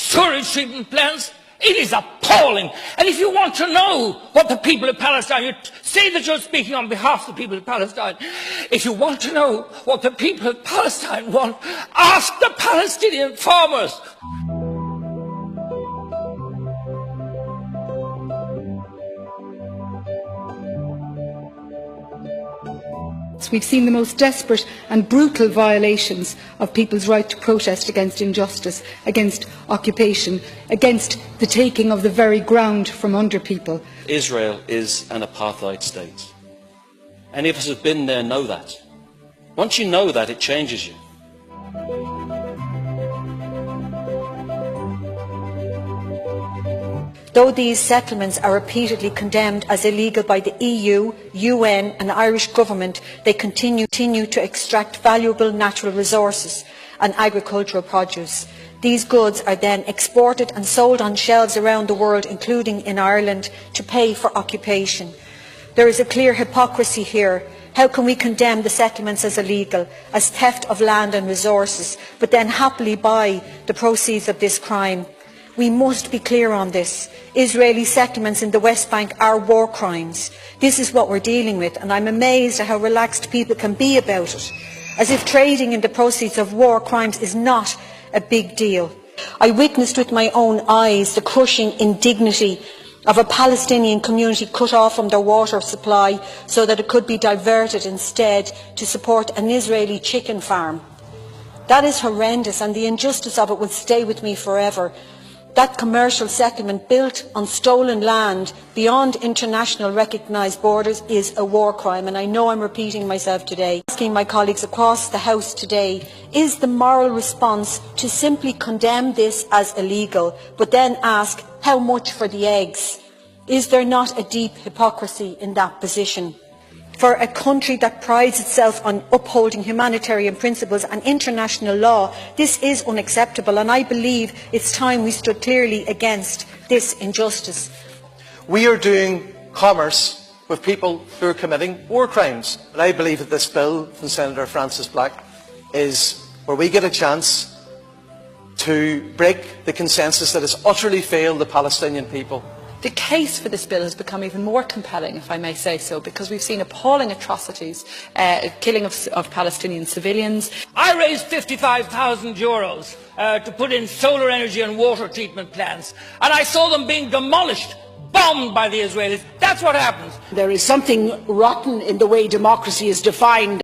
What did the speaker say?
sewage treatment plants. It is appalling. And if you want to know what the people of Palestine, you say that you're speaking on behalf of the people of Palestine. If you want to know what the people of Palestine want, ask the Palestinian farmers. We've seen the most desperate and brutal violations of people's right to protest against injustice, against occupation, against the taking of the very ground from under people. Israel is an apartheid state. Any of us who have been there know that. Once you know that, it changes you. Though these settlements are repeatedly condemned as illegal by the EU, UN and the Irish government, they continue to extract valuable natural resources and agricultural produce. These goods are then exported and sold on shelves around the world, including in Ireland, to pay for occupation. There is a clear hypocrisy here. How can we condemn the settlements as illegal, as theft of land and resources, but then happily buy the proceeds of this crime? We must be clear on this. Israeli settlements in the West Bank are war crimes. This is what we're dealing with, and I'm amazed at how relaxed people can be about it, as if trading in the proceeds of war crimes is not a big deal. I witnessed with my own eyes the crushing indignity of a Palestinian community cut off from their water supply so that it could be diverted instead to support an Israeli chicken farm. That is horrendous, and the injustice of it will stay with me forever. That commercial settlement built on stolen land beyond international recognised borders is a war crime, and I know I'm repeating myself today. Asking my colleagues across the House today, is the moral response to simply condemn this as illegal, but then ask how much for the eggs? Is there not a deep hypocrisy in that position? For a country that prides itself on upholding humanitarian principles and international law, this is unacceptable, and I believe it's time we stood clearly against this injustice. We are doing commerce with people who are committing war crimes, and I believe that this bill from Senator Francis Black is where we get a chance to break the consensus that has utterly failed the Palestinian people. The case for this bill has become even more compelling, if I may say so, because we've seen appalling atrocities, killing of Palestinian civilians. I raised €55,000 to put in solar energy and water treatment plants, and I saw them being demolished, bombed by the Israelis. That's what happens. There is something rotten in the way democracy is defined.